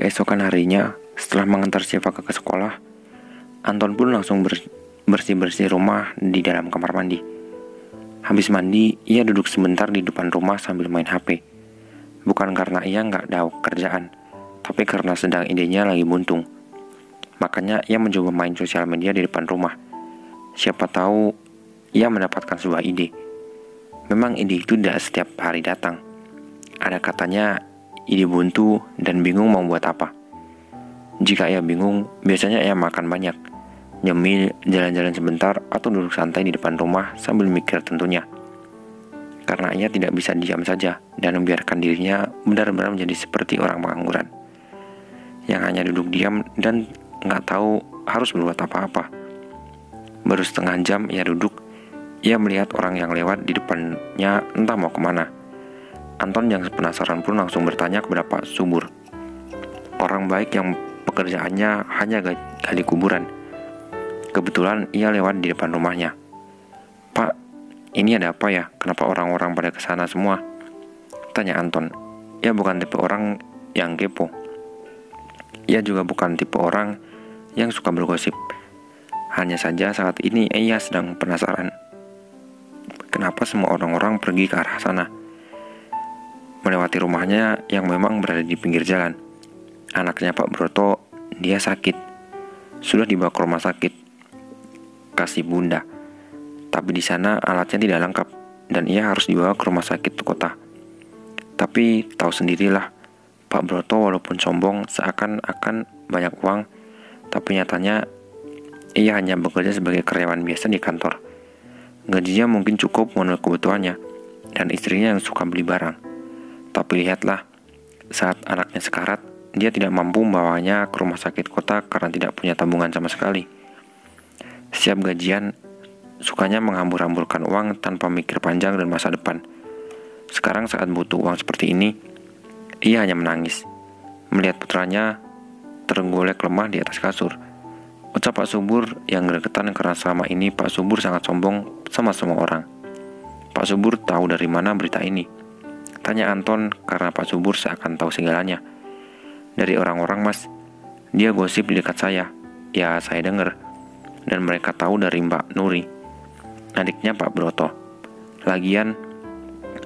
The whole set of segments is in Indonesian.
Keesokan harinya, setelah mengantar Siva ke sekolah, Anton pun langsung bersih-bersih rumah di dalam kamar mandi. Habis mandi, ia duduk sebentar di depan rumah sambil main HP. Bukan karena ia nggak ada kerjaan, tapi karena sedang idenya lagi buntung. Makanya ia mencoba main sosial media di depan rumah. Siapa tahu ia mendapatkan sebuah ide. Memang ide itu tidak setiap hari datang. Ada katanya ide buntu dan bingung mau buat apa. Jika ia bingung, biasanya ia makan banyak, nyemil, jalan-jalan sebentar, atau duduk santai di depan rumah sambil mikir tentunya. Karena ia tidak bisa diam saja dan membiarkan dirinya benar-benar menjadi seperti orang pengangguran yang hanya duduk diam dan nggak tahu harus berbuat apa-apa. Baru setengah jam ia duduk, ia melihat orang yang lewat di depannya entah mau kemana. Anton yang penasaran pun langsung bertanya kepada Pak Subur, orang baik yang pekerjaannya hanya gali kuburan. Kebetulan ia lewat di depan rumahnya. "Pak, ini ada apa ya? Kenapa orang-orang pada kesana semua?" tanya Anton. Ia bukan tipe orang yang kepo. Ia juga bukan tipe orang yang suka bergosip. Hanya saja saat ini ia sedang penasaran. Kenapa semua orang-orang pergi ke arah sana? Melewati rumahnya yang memang berada di pinggir jalan. Anaknya Pak Broto, dia sakit. Sudah dibawa ke rumah sakit. Kasih bunda. Tapi di sana alatnya tidak lengkap dan ia harus dibawa ke rumah sakit kota. Tapi tahu sendirilah, Pak Broto walaupun sombong seakan-akan banyak uang, tapi nyatanya ia hanya bekerja sebagai karyawan biasa di kantor. Gajinya mungkin cukup memenuhi kebutuhannya dan istrinya yang suka beli barang. Tapi lihatlah, saat anaknya sekarat, dia tidak mampu membawanya ke rumah sakit kota karena tidak punya tabungan sama sekali. Setiap gajian, sukanya menghambur-hamburkan uang tanpa mikir panjang dan masa depan. Sekarang saat butuh uang seperti ini, ia hanya menangis, melihat putranya tergolek lemah di atas kasur. Ucap Pak Subur yang gregetan karena selama ini Pak Subur sangat sombong sama semua orang. Pak Subur tahu dari mana berita ini? Tanya Anton karena Pak Subur seakan tahu segalanya. Dari orang-orang mas, dia gosip di dekat saya. Ya saya dengar. Dan mereka tahu dari Mbak Nuri, adiknya Pak Broto. Lagian,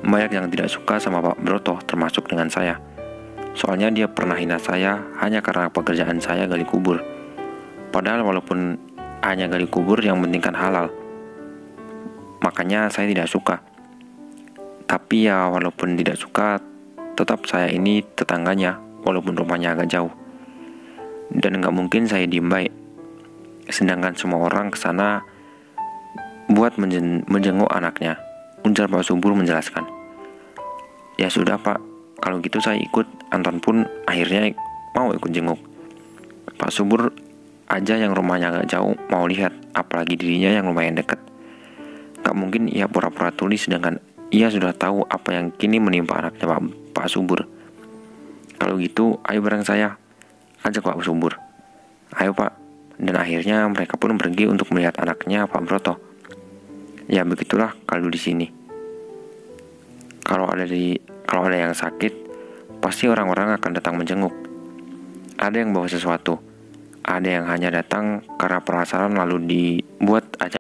banyak yang tidak suka sama Pak Broto termasuk dengan saya. Soalnya dia pernah hina saya hanya karena pekerjaan saya gali kubur. Padahal walaupun hanya gali kubur yang penting kan halal. Makanya saya tidak suka. Tapi ya walaupun tidak suka, tetap saya ini tetangganya, walaupun rumahnya agak jauh. Dan nggak mungkin saya diem baik. Sedangkan semua orang kesana buat menjenguk anaknya. Ujar Pak Subur menjelaskan. Ya sudah Pak, kalau gitu saya ikut. Anton pun akhirnya mau ikut jenguk. Pak Subur aja yang rumahnya agak jauh mau lihat, apalagi dirinya yang lumayan dekat. Gak mungkin ia pura-pura tuli sedangkan ia sudah tahu apa yang kini menimpa anaknya Pak Subur. Kalau gitu, ayo bareng saya, ajak Pak Subur. Ayo Pak. Dan akhirnya mereka pun pergi untuk melihat anaknya Pak Broto. Ya begitulah kalau di sini. Kalau ada yang sakit, pasti orang-orang akan datang menjenguk. Ada yang bawa sesuatu. Ada yang hanya datang karena penasaran lalu dibuat